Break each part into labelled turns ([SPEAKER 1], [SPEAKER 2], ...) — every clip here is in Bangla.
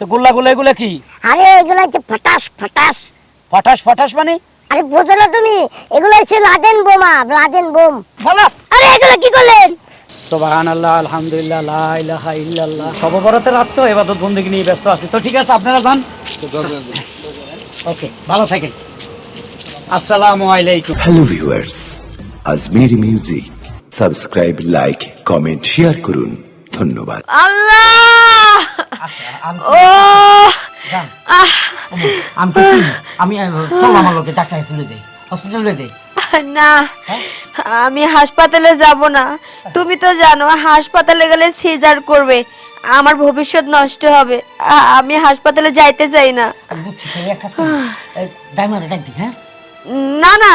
[SPEAKER 1] তো গোল্লাগুলো এগুলো কি?
[SPEAKER 2] আরে এগুলো হচ্ছে ফটাস ফটাস।
[SPEAKER 1] ফটাস ফটাস মানে?
[SPEAKER 2] আরে বোঝো না তুমি, এগুলো হচ্ছে লাদেন বোমা, লাদেন বোম।
[SPEAKER 1] বলো।
[SPEAKER 2] আরে এগুলো কি করলেন?
[SPEAKER 1] সুবহানাল্লাহ, আলহামদুলিল্লাহ, লা ইলাহা ইল্লাল্লাহ। সব বরাতের রাত তো ইবাদত বন্দেগী নিয়ে ব্যস্ত আছি। তো ঠিক আছে, আপনারা যান। ওকে, ভালো থাকেন। আসসালামু আলাইকুম।
[SPEAKER 3] Hello viewers, Ajmeri music subscribe, like, comment, share করুন। ধন্যবাদ।
[SPEAKER 4] আল্লাহ ও
[SPEAKER 1] আমি চল আমার লোকে ডাক্তার চলে যাই, হসপিটালে যাই।
[SPEAKER 4] না, আমি হাসপাতালে যাব না। তুমি তো জানো হাসপাতালে গেলে সিজার করবে, আমার ভবিষ্যৎ নষ্ট হবে। আমি হাসপাতালে যাইতে চাই না। না না,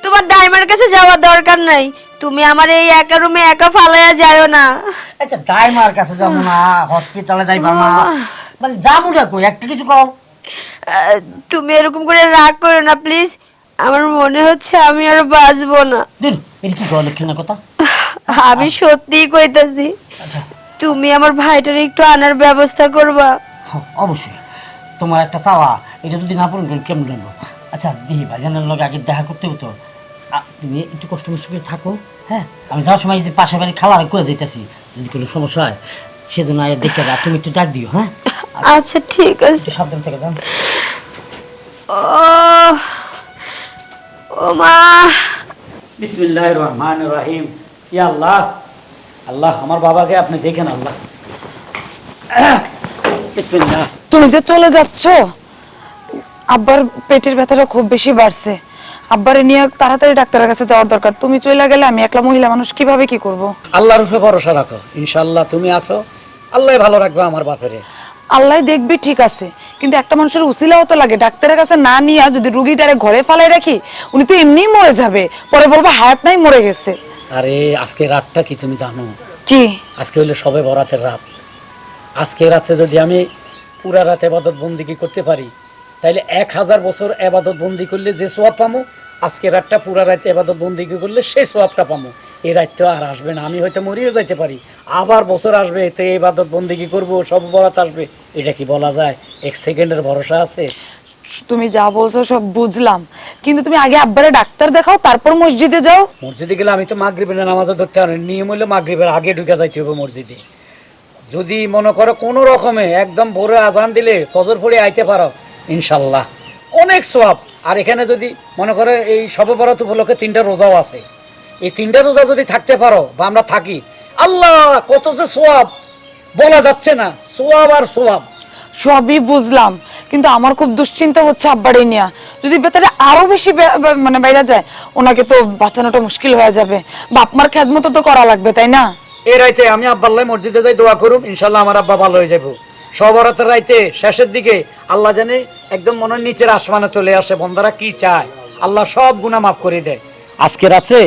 [SPEAKER 4] তোমার দাইমার কাছে যাওয়ার দরকার নাই। তুমি আমার এই একা রুমে একা ফালাইয়া যাও না।
[SPEAKER 1] আচ্ছা, দাইমার কাছে যাবো না, হসপিটালে যাইবা না, মানে যাবো না কই, একটা কিছু কও।
[SPEAKER 4] তুমি এরকম করে রাগ করো না প্লিজ। আমার মনে হচ্ছে আমি আর বাঁচবো না।
[SPEAKER 1] এটা কি বলে কেন কথা?
[SPEAKER 4] আমি সত্যিই কইতাছি, তুমি আমার ভাইটার একটু আনার ব্যবস্থা করবা।
[SPEAKER 1] অবশ্যই, তোমার একটা চাওয়া, এটা যদি না পূরণ করি কেমন লাগবো? আচ্ছা দিহি ভাইজানের লগে আগে দেখা করতে হতো। তুমি একটু কষ্ট মষ্ট করে থাকো, হ্যাঁ? আমি যাওয়ার সময় যে পাশের বাড়ি খালার করে যেতেছি, যদি কোনো সমস্যা হয় সেজন্য দেখে যা, তুমি একটু ডাক দিও, হ্যাঁ?
[SPEAKER 4] আচ্ছা ঠিক আছে।
[SPEAKER 1] সাবধান থেকে যান।
[SPEAKER 4] ও মা।
[SPEAKER 1] বিসমিল্লাহির রহমানির রহিম। ইয়া আল্লাহ, আল্লাহ আমার বাবাকে আপনি দেখেন আল্লাহ। বিসমিল্লাহ।
[SPEAKER 5] তুমি যে চলে যাচ্ছ, আব্বার পেটের ব্যথাটা খুব বেশি বাড়ছে। আব্বারে নিয়ে তাড়াতাড়ি ডাক্তারের কাছে যাওয়ার দরকার। তুমি চলে গেলে আমি একলা মহিলা মানুষ কিভাবে কি করব?
[SPEAKER 1] আল্লাহর উপরে ভরসা রাখো, ইনশাআল্লাহ তুমি আছো, আল্লাহ ভালো রাখবে আমার বাপেরে।
[SPEAKER 5] আল্লাহ দেখবি, ঠিক আছে, কিন্তু একটা মানুষের উসিলাও তো লাগে। ডাক্তারের কাছে না নিয়ে যদি রুগীটারে ঘরে ফালাই রাখি, উনি তো এমনিই মরে যাবে, পরে বলবো হায়াত নাই, মরে গেছে।
[SPEAKER 1] আরে আজকে রাতটা কি তুমি জানো?
[SPEAKER 5] কি?
[SPEAKER 1] আজকে হইলো সবে বরাতের রাত। আজকে রাতে যদি আমি পুরা রাত ইবাদত বন্দেগী করতে পারি, তাইলে 1000 বছর ইবাদত বন্দি করলে যে সওয়াব পামো, আজকে রাতটা পুরা রাত ইবাদত বন্দেগী করলে সেই সওয়াবটা পামো। এই রাত তো আর আসবে না, আমি হয়তো মরিও যাইতে পারি, আবার বছর আসবে, এতে ইবাদত বন্দেগী করবো, সব বরাত আসবে। এটা কি বলা যায়? 1 সেকেন্ডের ভরসা আছে?
[SPEAKER 5] তুমি যা বলছো সব বুঝলাম, কিন্তু তুমি আগে আব্বারে ডাক্তার দেখাও, তারপর মসজিদে যাও।
[SPEAKER 1] মসজিদে গেলে আমি তো মাগরিবের নামাজও ধরতে পারি, নিয়ম হলে মাগরিবের আগে ঢুকে যাইতে হবে মসজিদে। যদি মনে করো কোনো রকমে একদম ভোরে আজান দিলে ফজর পড়ে আইতে পারো, ইনশাল্লাহ অনেক সওয়াব। আর এখানে যদি মনে করো এই শবে বরাত উপলক্ষে 3টা রোজাও আছে, এই 3টা রোজা যদি থাকতে পারো বা আমরা থাকি, আল্লাহ কত যে সওয়াব বলা যাচ্ছে না, সওয়াব আর সওয়াব।
[SPEAKER 5] সবই বুঝলাম, কিন্তু আমার খুব দুশ্চিন্তা হচ্ছে আব্বারে নিয়ে। যদি বেতারে আরো বেশি মানে বাইরে যায়, ওনাকে তো বাঁচানোটা মুশকিল হয়ে যাবে। বাপ মার খেদমত তো করা লাগবে, তাই না?
[SPEAKER 1] এই রাইতে আমি আব্বাল্লাহ মসজিদে যাই, দোয়া করুন, ইনশাল্লাহ আমার আব্বা ভালো হয়ে যাবো। সবরাতের রাইতে শেষের দিকে আল্লাহ জানে একদম মনের নিচের আসমানে চলে আসে, বন্দারা কি চায় আল্লাহ সব গুনাহ মাফ করে দেয়। আজকে রাতে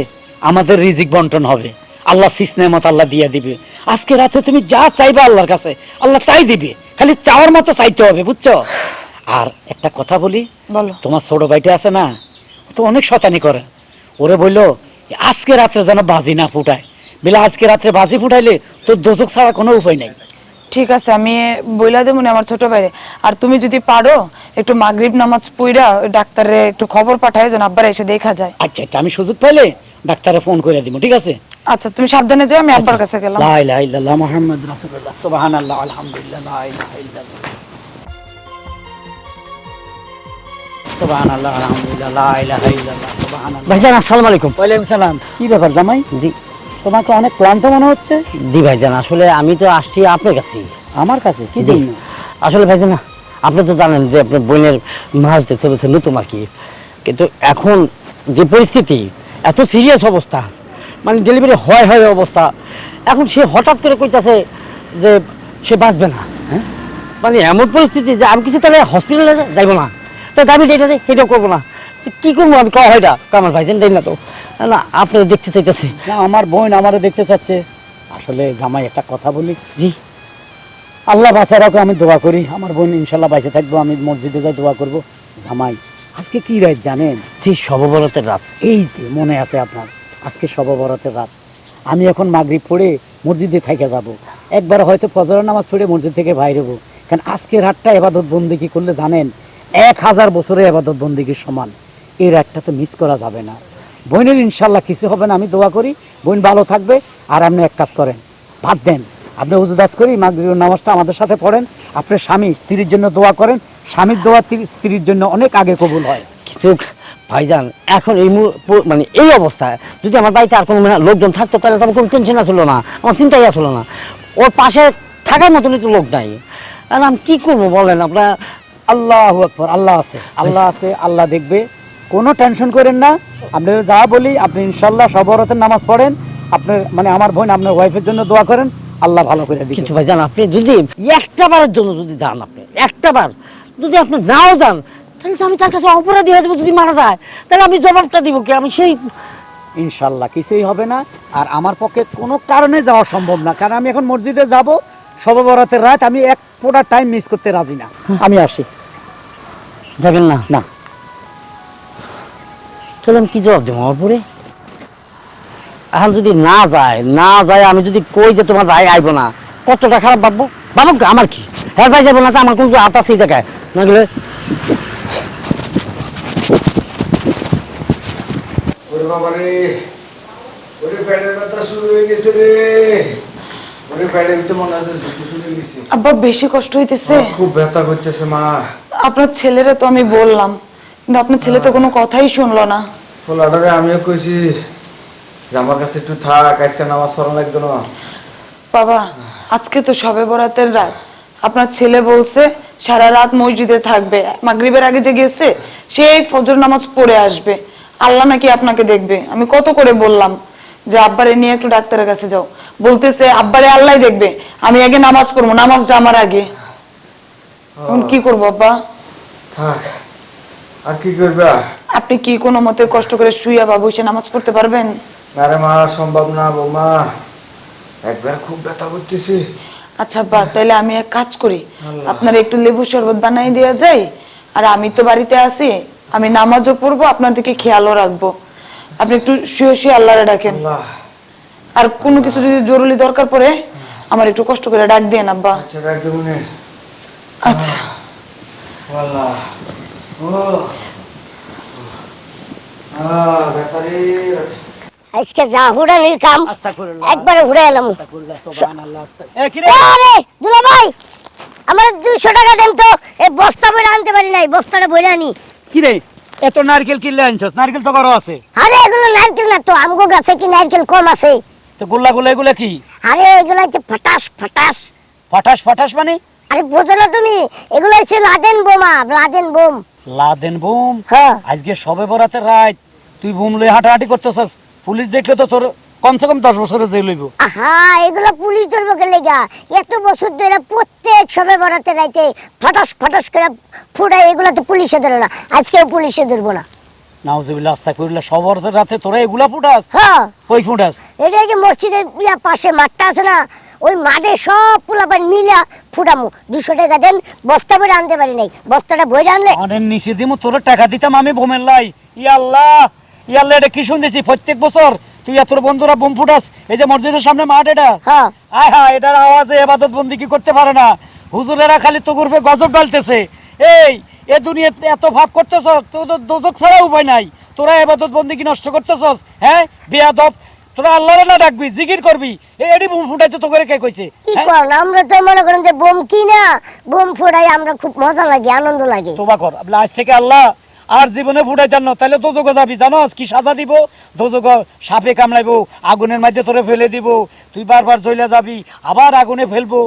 [SPEAKER 1] আমাদের রিজিক বন্টন হবে, আল্লাহ সিসনেমত আল্লাহ দিয়ে দিবে। আজকে রাতে তুমি যা চাইবে আল্লাহর কাছে, আল্লাহ তাই দিবে, খালি চাওয়ার মতো চাইতে হবে, বুঝছো? আর একটা কথা বলি,
[SPEAKER 5] বলো।
[SPEAKER 1] তোমার ছোট ভাইটা আছে না, ও তো অনেক শয়তানি করে। ওরে বললো আজকে রাত্রে যেন বাজি না ফুটায়, বলে আজকে রাত্রে বাজি ফুটাইলে তোর দোজক ছাড়া কোনো উপায় নাই।
[SPEAKER 5] ঠিক আছে, আমি বইলা দেবো আমার ছোট ভাইরে। আর তুমি যদি পারো একটু মাগরিব নামাজ পড়া ডাক্তারে একটু খবর পাঠায়, যেন আব্বার এসে দেখা যায়।
[SPEAKER 1] আচ্ছা আচ্ছা, আমি সুযোগ পাইলে ডাক্তারে ফোন করে দিব, ঠিক আছে?
[SPEAKER 5] আচ্ছা, তুমি সাবধানে যাও, আমি আব্বার কাছে গেলাম।
[SPEAKER 1] লা ইলাহা ইল্লাল্লাহ মুহাম্মাদুর রাসূলুল্লাহ, সুবহানাল্লাহ, আলহামদুলিল্লাহ, লা ইলাহা ইল্লাল্লাহ, সুবহানাল্লাহ, আলহামদুলিল্লাহ, লা ইলাহা ইল্লাল্লাহ, সুবহানাল্লাহ। ভাইজান আসসালামু আলাইকুম। ওয়ালাইকুম সালাম। কি ব্যাপার জামাই?
[SPEAKER 6] জি
[SPEAKER 1] তোমাকে অনেক ক্লান্ত মনে হচ্ছে।
[SPEAKER 6] জি ভাইজান, আসলে আমি তো আসছি আপনার কাছে।
[SPEAKER 1] আমার কাছে কি জন্য?
[SPEAKER 6] আসলে ভাইজান, আপনি তো জানেন যে আপনার বোনের মাস চলেছে নতুন আর কি, কিন্তু এখন যে পরিস্থিতি, এত সিরিয়াস অবস্থা, মানে ডেলিভারি হয় অবস্থা, এখন সে হঠাৎ করে কইতাছে যে সে বাঁচবে না। হ্যাঁ, মানে এমন পরিস্থিতি যে আমি কিছু তাহলে হসপিটালে যাইব না, তো দাবি সেটাও করবো না, কি করবো আমি? কওয়া হয় না আমার ভাইজান, দেয় না তো না, আপনারা দেখতে চাইতেছে।
[SPEAKER 1] না, আমার বোন আমারও দেখতে চাচ্ছে। আসলে জামাই একটা কথা বলি,
[SPEAKER 6] জি
[SPEAKER 1] আল্লাহ বাঁচার রাখো, আমি দোয়া করি আমার বোন ইনশাল্লাহ বাইসে থাকবো, আমি মসজিদে যাই দোয়া করব। জামাই আজকে কি রাত জানেন?
[SPEAKER 6] ঠিক শবে বরাতের রাত।
[SPEAKER 1] এই যে মনে আছে আপনার, আজকে শবে বরাতের রাত। আমি এখন মাগরিব পড়ে মসজিদে থেকে যাব, একবার হয়তো ফজরের নামাজ পড়ে মসজিদ থেকে বাইরে হবো, কারণ আজকে রাতটা ইবাদত বন্দেগী করলে জানেন 1000 বছরের ইবাদত বন্দেগীর সমান। এই রাতটা তো মিস করা যাবে না। বোনের ইনশাল্লাহ কিছু হবে না, আমি দোয়া করি বোন ভালো থাকবে। আর আপনি এক কাজ করেন, বাদ দেন, আপনি উজুদাস করি মাগরিবের নামাজটা আমাদের সাথে পড়েন। আপনার স্বামী স্ত্রীর জন্য দোয়া করেন, স্বামীর দোয়া স্ত্রীর জন্য অনেক আগে কবুল হয়।
[SPEAKER 6] কিন্তু ভাইজান এখন এই মানে এই অবস্থায় যদি আমার বাড়িতে আর কোনো লোকজন থাকতো তাহলে তো আমার কোনো টেনশন আসলো না, আমার চিন্তাই আসলো না। ওর পাশে থাকার মতনই তো লোক নাই, আর আমি কি করবো বলেন আপনার।
[SPEAKER 1] আল্লাহু আকবার, আল্লাহ আছে, আল্লাহ আছে, আল্লাহ দেখবে, কোনো টেনশন করেন না। আপনি যা বলি আপনি ইনশাল্লাহ সব বরাতের নামাজ পড়েন, আপনার মানে আমার বোন আপনার ওয়াইফের জন্য দোয়া করেন, আল্লাহ ভালো করে দিবেন।
[SPEAKER 6] কিন্তু ভাইজান আপনি যদি একটা বারের জন্য যদি যান, আপনি একটা বার যদি আপনি নাও যান, তাহলে তো আমি তার কাছে অপরাধী হয়ে যাবো। যদি মারা যায় তাহলে আমি জবাবটা দিব কি? আমি সেই
[SPEAKER 1] ইনশাল্লাহ কিছুই হবে না। আর আমার পক্ষে কোনো কারণে যাওয়া সম্ভব না, কারণ আমি এখন মসজিদে যাব শবে বরাতের রাত, আমি এক ফোঁটা টাইম মিস করতে রাজি না। আমি আসি।
[SPEAKER 6] যাবেন না?
[SPEAKER 1] না।
[SPEAKER 6] চলে আমি কি জবাব দেবো আমার পরে? এখন যদি না যায় আমি যদি কই যে তোমার রায় আইব না, কতটা খারাপ ভাববো। ভাবো আমার কি, হ্যাঁ ভাই যাবো না, তো আমার কোনো হাত আছে এই জায়গায় না গেলে।
[SPEAKER 7] ওরে বাবা রে, ওরে প্যাডের ব্যথা শুরু হয়ে গেছে রে, ওরে প্যাডের তো মনে হয় শুরু হয়ে গেছে।
[SPEAKER 5] আব্বা বেশি কষ্ট হইতেছে?
[SPEAKER 7] খুব ব্যথা করতেছে মা।
[SPEAKER 5] আপনার ছেলেরা তো আমি বললাম, কিন্তু আপনার ছেলে তো কোনো কথাই শুনলো না।
[SPEAKER 7] ফলাডারে আমিও কইছি যে আমার কাছে একটু থাক, আজকে নামাজ পড়া লাগবে না।
[SPEAKER 5] বাবা আজকে তো শবে বরাতের রাত, আপনার ছেলে বলছে সারা রাত মসজিদে থাকবে, মাগরিবের আগে যে গেছে সেই ফজর নামাজ পড়ে আসবে, আল্লাহ নাকি আপনাকে দেখবে। আমি কত করে বললাম যে আব্বারে নিয়ে একটু ডাক্তারের কাছে যাও, বলতেছে আব্বারে আল্লাহ দেখবে, আমি আগে নামাজ পড়বো, নামাজটা আমার আগে। এখন কি করবো আব্বা?
[SPEAKER 7] থাক, আর কি করবা?
[SPEAKER 5] আপনি কি কোনো মতে কষ্ট করে শুইয়া বা বসে নামাজ পড়তে পারবেন?
[SPEAKER 7] না রে মা, সম্ভব না বৌমা, একবার খুব ব্যথা করতেছে।
[SPEAKER 5] আচ্ছা বা তাইলে আমি এক কাজ করি,
[SPEAKER 7] আল্লাহ।
[SPEAKER 5] আপনার একটু লেবু শরবত বানাই দেওয়া যায়, আর আমি তো বাড়িতে আছি, আমি নামাজও পড়বো, আপনার দিকে খেয়ালও রাখবো। আপনি একটু শুয়ে শুয়ে আল্লাহরে ডাকেন,
[SPEAKER 7] আল্লাহ,
[SPEAKER 5] আর কোনো কিছু যদি জরুরি দরকার পড়ে আমার একটু কষ্ট করে ডাক দেন আব্বা।
[SPEAKER 7] আচ্ছা ডাক দেবো নে।
[SPEAKER 5] আচ্ছা
[SPEAKER 7] আল্লাহ, ও ব্যথা রে।
[SPEAKER 2] আজকে যা হুড়ানির কাম
[SPEAKER 1] আস্তাগফিরুল্লাহ,
[SPEAKER 2] একবারে ঘুরে এলাম।
[SPEAKER 1] আস্তাগফিরুল্লাহ, সুবহানাল্লাহ, এ কি রে?
[SPEAKER 2] আরে দুলা ভাই, আমার 200 টাকা দেন তো, এই বস্তা বইরা আনতে পারি নাই, বস্তাটা বইরা আনি।
[SPEAKER 1] কি রে এত নারকেল কিনলে আনছস? নারকেল তো ঘরও আছে।
[SPEAKER 2] আরে এগুলো নারকেল না তো, আমগো গাছে কি নারকেল কম আছে?
[SPEAKER 1] তো গোল্লা এগুলা কি?
[SPEAKER 2] আরে এগুলো হচ্ছে ফাটাস ফাটাস।
[SPEAKER 1] ফটাস ফটাস মানে?
[SPEAKER 2] আরে বোঝো না তুমি, এগুলো হচ্ছে লাদেন বোমা, লাদেন বোম।
[SPEAKER 1] Laden bomb?
[SPEAKER 2] হ্যাঁ।
[SPEAKER 1] আজকে সবে বরাতের রাত তুই বোম লয়ে হাঁটাহাঁটি করতেছস, পুলিশ দেখলে তো তোর কমসে কম 10 বছরের জেল হইব।
[SPEAKER 2] আহা, এগুলো পুলিশ ধরবো কে লেগা? এত বছর ধরে প্রত্যেক সবে বরাতে রাইতে ফাটাস ফাটাস করে ফুটাই, এগুলো তো পুলিশে ধরে না, আজকেও পুলিশে ধরবো না।
[SPEAKER 1] নাউজুবিল্লাহ, আস্তাগফিরুল্লাহ, সব বরাতের রাতে তোরা এগুলা ফুটাস?
[SPEAKER 2] হ্যাঁ,
[SPEAKER 1] কই ফুটাস?
[SPEAKER 2] এটা যে মসজিদের পাশে মাঠটা আছে না, ওই মাঠে সব পোলাপান মিলা ফুটামু। 200 টাকা দেন, বস্তা বইরা আনতে পারি নাই, বস্তাটা বইরা আনলে।
[SPEAKER 1] অনেক নিচে দিমু, তোর টাকা দিতাম আমি বোমের লাই। ইয়া আল্লাহ, ইয়া আল্লাহ, এটা কি শুনতেছি? প্রত্যেক বছর তুই আর তোর বন্ধুরা বোম ফুটাস এই যে মসজিদের সামনে মাঠ, এটা
[SPEAKER 2] হ্যাঁ।
[SPEAKER 1] আয় হ্যাঁ, এটার আওয়াজে ইবাদত বন্দি কি করতে পারে না। হুজুরেরা খালি তো করবে গজব ডালতেছে। এই এ দুনিয়াতে এত ভাব করতেছ, তোদের দোজক ছাড়া উপায় নাই। তোরা ইবাদত বন্দি কি নষ্ট করতেছস? হ্যাঁ বেয়াদব, তোরা আল্লাহরে না ডাকবি, জিকির করবি, এডি বোম ফুটাইতে তো করে কে কইছে?
[SPEAKER 2] কি করেন, আমরা তো মনে করেন যে বোম কিনা বোম ফুটাই, আমরা খুব মজা লাগে, আনন্দ লাগে।
[SPEAKER 1] তোবা কর, আজ থেকে আল্লাহ আর জীবনে ফুটাই জান না, তাহলে দোজকে যাবি। জানোস কি সাজা দিব? দোজক সাপে কামড়াইবো, আগুনের মধ্যে তোরে ফেলে দিব, তুই বারবার জ্বলে যাবি, আবার আগুনে ফেলবো,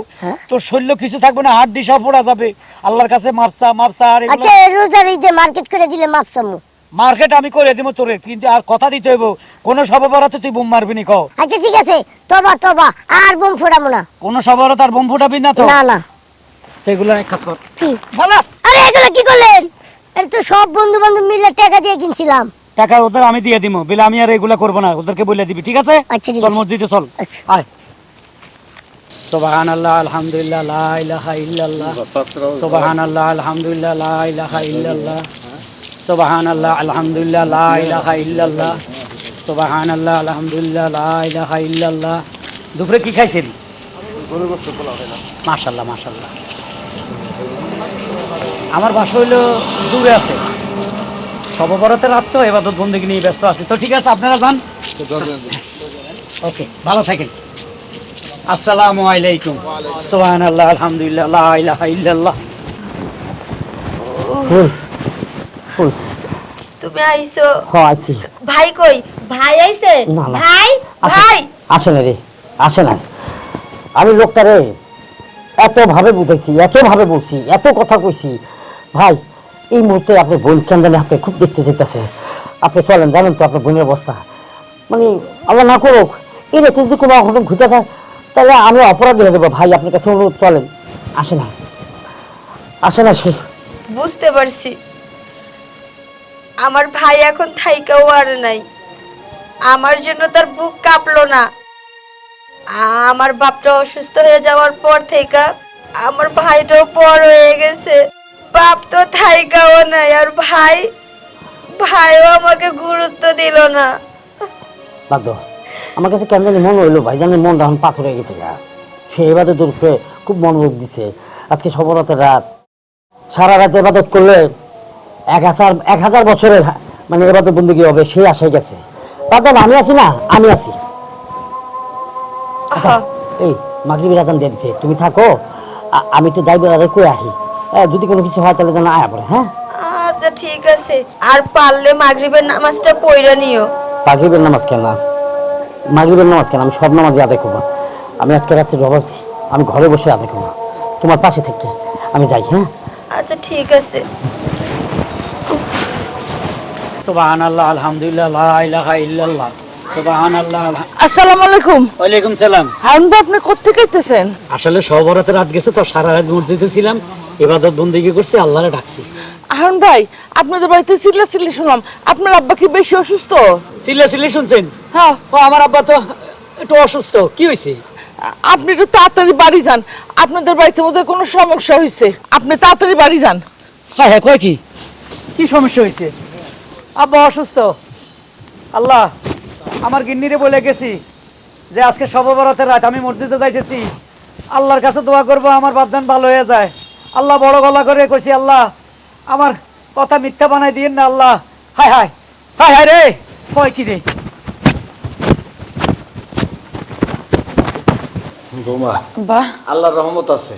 [SPEAKER 1] তোর শরীর কিছু থাকবে না, হাড্ডি সব পোড়া যাবে। আল্লাহর কাছে মাপসা মাপসা। আর
[SPEAKER 2] আচ্ছা, রোজার ঈদে মার্কেট করে দিলে মাপসামু।
[SPEAKER 1] মার্কেট আমি করে দিব তোরে, কিন্তু আর কথা দিতে হইব কোন সভাবরাতে তুই বোম মারবি নি। কও
[SPEAKER 2] আচ্ছা ঠিক আছে, তবা তবা, আর বোম ফোড়াবো না।
[SPEAKER 1] কোন সভাবরাত আর বোম ফুটাবি না তো?
[SPEAKER 2] না না,
[SPEAKER 1] সেগুলো এক কাজ কর।
[SPEAKER 2] কি?
[SPEAKER 1] বলা,
[SPEAKER 2] আরে এগুলো কি করলেন? এটা তো সব বন্ধু বান্ধব মিলে টাকা দিয়ে কিনছিলাম।
[SPEAKER 1] টাকা ওদের আমি দিয়ে দিব, বলে আমি আর এগুলা করবো না, ওদেরকে বলে দিবি, ঠিক আছে?
[SPEAKER 2] আচ্ছা, ঠিক
[SPEAKER 1] চল
[SPEAKER 2] আছে।
[SPEAKER 1] মসজিদে চল।
[SPEAKER 2] আচ্ছা।
[SPEAKER 1] আয়। সুবহানাল্লাহ, আলহামদুলিল্লাহ, লা ইলাহা ইল্লাল্লাহ। সুবহানাল্লাহ, আলহামদুলিল্লাহ, লা ইলাহা ইল্লাল্লাহ। সুবহানাল্লাহ, আলহামদুলিল্লাহ, লা ইলাহা ইল্লাল্লাহ। সুবহানাল্লাহ, আলহামদুলিল্লাহ, লা ইলাহা ইল্লাল্লাহ। দুপুরে কি খাইছেন? মাশাআল্লাহ মাশাআল্লাহ। আমার বাসা হইলো দূরে আছে, শবে বরাতের রাত তো ইবাদত বন্দেগী নিয়ে ব্যস্ত আছি। তো ঠিক আছে, আপনারা যান। ওকে, ভালো থাকেন। আসসালামু আলাইকুম। সুবহানাল্লাহ, আলহামদুলিল্লাহ, লা ইলাহা ইল্লাল্লাহ।
[SPEAKER 4] তুমি আইছো?
[SPEAKER 6] হ্যাঁ আছি।
[SPEAKER 4] ভাই কই? ভাই আইছে?
[SPEAKER 6] না, না।
[SPEAKER 4] ভাই ভাই
[SPEAKER 6] আসে না রে, আসে না। আমি লোকটারে এত ভাবে বুঝাইছি, এত ভাবে বলছি, এত কথা কইছি। ভাই এই মুহূর্তে আপনার বোন কেন জানি আপনি খুব দেখতে যেতেছে। আপনি চলেন, জানেন তো আপনার বোনের অবস্থা, মানে আল্লাহ না করুক এই রেখে যদি কোনো অঘটন ঘটে যায় তাহলে আমি অপরাধী হয়ে যাবো। ভাই আপনার কাছে অনুরোধ, চলেন। আসে না, আসে না সে।
[SPEAKER 4] বুঝতে পারছি আমার ভাই এখন থাইকাও আর নাই, আমার জন্য তার বুক কাঁপলো না। আমার বাপটা অসুস্থ হয়ে যাওয়ার পর থেকে আমার ভাইটাও পর হয়ে গেছে। বাপ তো থাইকাও নাই, আর ভাইও আমাকে গুরুত্ব দিল না।
[SPEAKER 6] বাদ আমার কাছে কেন জানি মনে হইলো ভাইজানের মনটা এখন পাথর হয়ে গেছে গা। সে এবাদত দূরকে খুব মনোযোগ দিচ্ছে। আজকে সবরাতের রাত, সারা রাত এবাদত করলে 1000 বছরের মানে এবাদত বন্দেগী হবে, সেই আশায় গেছে। বাদ আমি আছি না, আমি আছি।
[SPEAKER 4] আহা,
[SPEAKER 6] এই মাগরিবের আজান দিয়ে দিছে, তুমি থাকো, আমি তো ড্রাইভারে কই আহি। যদি কোনো কিছু হয় তাহলে যেন আয়া পড়ে। হ্যাঁ
[SPEAKER 4] আচ্ছা ঠিক আছে, আর পারলে মাগরিবের নামাজটা পড়া নিও।
[SPEAKER 6] মাগরিবের নামাজ কেন? মাগরিবের নামাজ কেন? আমি সব নামাজই আদায় করবো। আমি আজকে রাত্রে রবাজ, আমি ঘরে বসে আদায় করবো তোমার পাশে থেকে। আমি যাই। হ্যাঁ
[SPEAKER 4] আচ্ছা ঠিক আছে।
[SPEAKER 1] সুবহানাল্লাহ, আলহামদুলিল্লাহ, লা ইলাহা ইল্লাল্লাহ। সুবহানাল্লাহ।
[SPEAKER 5] আসসালামু আলাইকুম।
[SPEAKER 1] ওয়ালাইকুম সালাম।
[SPEAKER 5] হারুন ভাই, আপনি কোত্থেকে আইতেছেন?
[SPEAKER 1] আসলে শবে বরাতের রাত গেছে তো, সারা রাত মসজিদে ছিলাম, ইবাদত বন্দেগী করছি, আল্লাহরে ডাকছি।
[SPEAKER 5] হারুন ভাই, আপনাদের বাড়িতে চিল্লাচিল্লি শুনলাম, আপনার আব্বা কি বেশি অসুস্থ?
[SPEAKER 1] চিল্লা শুনছেন?
[SPEAKER 5] হ্যাঁ।
[SPEAKER 1] ও আমার আব্বা তো একটু অসুস্থ। কি হয়েছে?
[SPEAKER 5] আপনি একটু তাড়াতাড়ি বাড়ি যান, আপনাদের বাড়িতে বোধহয় কোনো সমস্যা হয়েছে। আপনি তাড়াতাড়ি বাড়ি যান।
[SPEAKER 1] হ্যাঁ হ্যাঁ, কয় কি কি সমস্যা হয়েছে? আব্বা অসুস্থ। আল্লাহ, আমার গিন্নিরে বলে গেছি যে আজকে শবে বরাতের রাত, আমি মসজিদে যাইতেছি, আল্লাহর কাছে দোয়া করব আমার বাদদান ভালো হয়ে যায়। আল্লাহ বড় গলা করে কইছি, আল্লাহ আমার কথা মিথ্যা বানাই দিয়েন না আল্লাহ। হায় হায় হায় হায় রে, কয় কি রে?
[SPEAKER 7] বৌমা,
[SPEAKER 5] বাহ,
[SPEAKER 7] আল্লাহর রহমত আছে,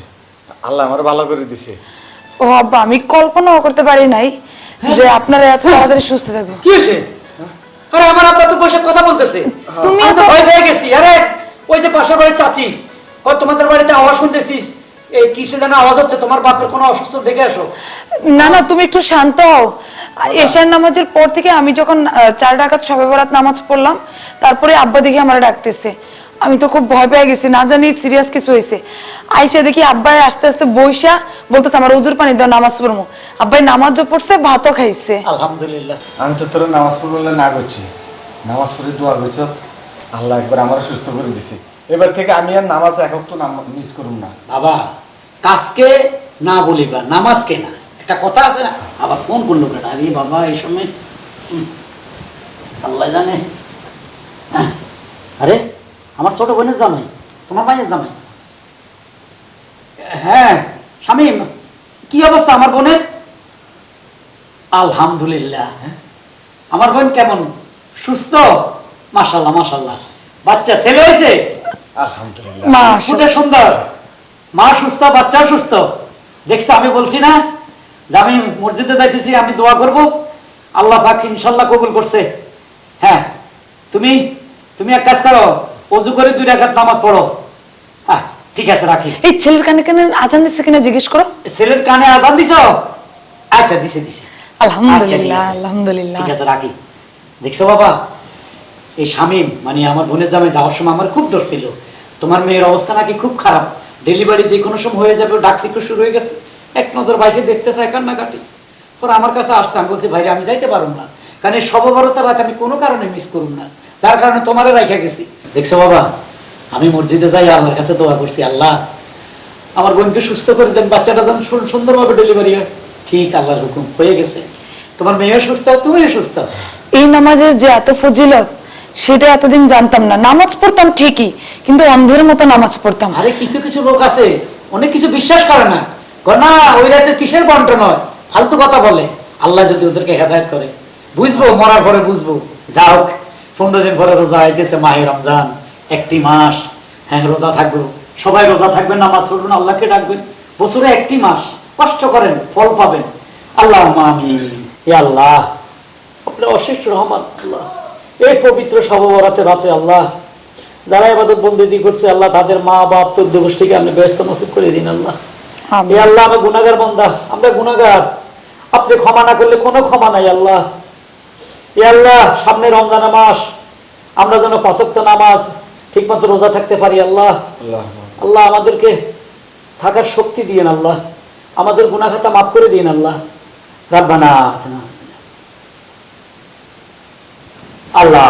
[SPEAKER 7] আল্লাহ আমার ভালো করে দিছে।
[SPEAKER 5] ও আব্বা, আমি কল্পনাও করতে পারি নাই যে আপনারা এত তাড়াতাড়ি সুস্থ থাকবেন।
[SPEAKER 1] কি হয়েছে? আরে আমার আব্বা তো বসে কথা বলতেছে,
[SPEAKER 5] তুমি
[SPEAKER 1] আমি তো
[SPEAKER 5] তো-
[SPEAKER 1] ভয় পেয়ে গেছি। আরে ওই যে পাশের বাড়ির চাচি কয় তোমাদের বাড়িতে আওয়াজ শুনতেছিস, এই কিসে যেন আওয়াজ হচ্ছে, তোমার বাপের কোনো অসুস্থ দেখে আসো।
[SPEAKER 5] না না, তুমি একটু শান্ত হও। এশার নামাজের পর থেকে আমি যখন 4 রাকাত শবে বরাত নামাজ পড়লাম, তারপরে আব্বা দেখি আমার ডাকতেছে। আমি তো খুব ভয় পেয়ে গেছি, না জানি সিরিয়াস কিছু হয়েছে। আইসা দেখি আব্বাই আস্তে আস্তে বইসা বলতেছে আমার উজুর পানি দাও, নামাজ পড়বো। আব্বাই নামাজও পড়ছে, ভাতও খাইছে।
[SPEAKER 1] আলহামদুলিল্লাহ।
[SPEAKER 7] আমি তো তোর নামাজ পড়লে না করছি, নামাজ পড়ে দোয়া করছ, আল্লাহ একবার আমার সুস্থ করে দিছে। এবার থেকে আমি আর নামাজ একক তো মিস করুম না।
[SPEAKER 1] বাবা, কাজকে না বলিবা, নামাজকে না, একটা কথা আছে না। আবার ফোন করলো কেটা? আরে বাবা, এই সময় আল্লাহ জানে। আরে আমার ছোট বোনের জামাই, তোমার ভাইয়ের জামাই। হ্যাঁ শামীম, কি অবস্থা আমার বোনের? আলহামদুলিল্লাহ। আমার বোন কেমন? সুস্থ? মাশাআল্লাহ মাশাআল্লাহ। বাচ্চা ছেলে হয়েছে?
[SPEAKER 7] আলহামদুলিল্লাহ।
[SPEAKER 1] ফুটে সুন্দর, মা সুস্থ, বাচ্চাও সুস্থ। দেখছো, আমি বলছি না যে আমি মসজিদে যাইতেছি, আমি দোয়া করব, আল্লাহ পাক ইনশাআল্লাহ কবুল করছে। হ্যাঁ, তুমি এক কাজ করো, ওযু করে 2 রাকাত নামাজ পড়ো। হ্যাঁ ঠিক আছে, রাখি।
[SPEAKER 5] এই ছেলের কানে কানে আজান দিচ্ছে কিনা জিজ্ঞেস করো।
[SPEAKER 1] ছেলের কানে আজান দিছো? আচ্ছা, দিছে।
[SPEAKER 5] আলহামদুলিল্লাহ আলহামদুলিল্লাহ।
[SPEAKER 1] ঠিক আছে, রাখি। দেখছো বাবা, এই শামীম মানে আমার বোনের জামাই যাওয়ার সময় আমার খুব দোষ ছিল, তোমার মেয়ের অবস্থা নাকি খুব খারাপ, ডেলিভারি যে কোনো সময় হয়ে যাবে, ডাকসিকো শুরু হয়ে গেছে। এক নজর বাইরে দেখতে চায়, কান্নাকাটি। পরে আমার কাছে আসছে, আমি বলছি ভাইরে আমি যাইতে পারবো না, কারণ এই শবে বরাতের রাত আমি কোনো কারণে মিস করুম না, যার কারণে তোমারে রাইখা গেছি। দেখছো বাবা, আমি মসজিদে যাই, আল্লাহর কাছে দোয়া করছি, আল্লাহ আমার বোনকে সুস্থ করে দেন, বাচ্চাটা যেন সুন্দরভাবে ডেলিভারি হয়। ঠিক আল্লাহর হুকুম হয়ে গেছে, তোমার মেয়েও সুস্থ, তুমিও সুস্থ।
[SPEAKER 5] এই নামাজের যে এত ফজিলত, সেটা এতদিন জানতাম না। নামাজ পড়তাম ঠিকই, কিন্তু অন্ধের মতো নামাজ পড়তাম।
[SPEAKER 1] আরে কিছু লোক আছে অনেক কিছু বিশ্বাস করে না, কয় না ওই রাতে কিসের বন্টন হয়, ফালতু কথা বলে। আল্লাহ যদি ওদেরকে হেদায়েত করে বুঝবো, মরার পরে বুঝবো। যা হোক 15 দিন পরে রোজা আইতেছে, মাহে রমজান, একটি মাস। হ্যাঁ রোজা থাকবো, সবাই রোজা থাকবেন, নামাজ পড়বেন, আল্লাহকে ডাকবেন। বছরে একটি মাস কষ্ট করেন, ফল পাবেন। আল্লাহ আমিন। ইয়া আল্লাহ আপনার অশেষ রহমান আল্লাহ, এই পবিত্র শবে বরাতের রাতে আল্লাহ যারা ইবাদত বন্দেগী করছে আল্লাহ, তাদের মা বাপ 14 গোষ্ঠীকে আপনি ব্যস্ত নসিব করে দিন আল্লাহ।
[SPEAKER 5] আমিন।
[SPEAKER 1] এ আল্লাহ আমরা গুনাহগার বান্দা, আমরা গুনাহগার, আপনি ক্ষমা না করলে কোনো ক্ষমা নাই আল্লাহ। এ আল্লাহ সামনে রমজান মাস, আমরা যেন 5 ওয়াক্ত নামাজ ঠিকমতো রোজা থাকতে পারি আল্লাহ। আল্লাহ আমাদেরকে থাকার শক্তি দিয়েন আল্লাহ, আমাদের গুনাহ খাতা মাফ করে দিন আল্লাহ। রাব্বানা আল্লাহ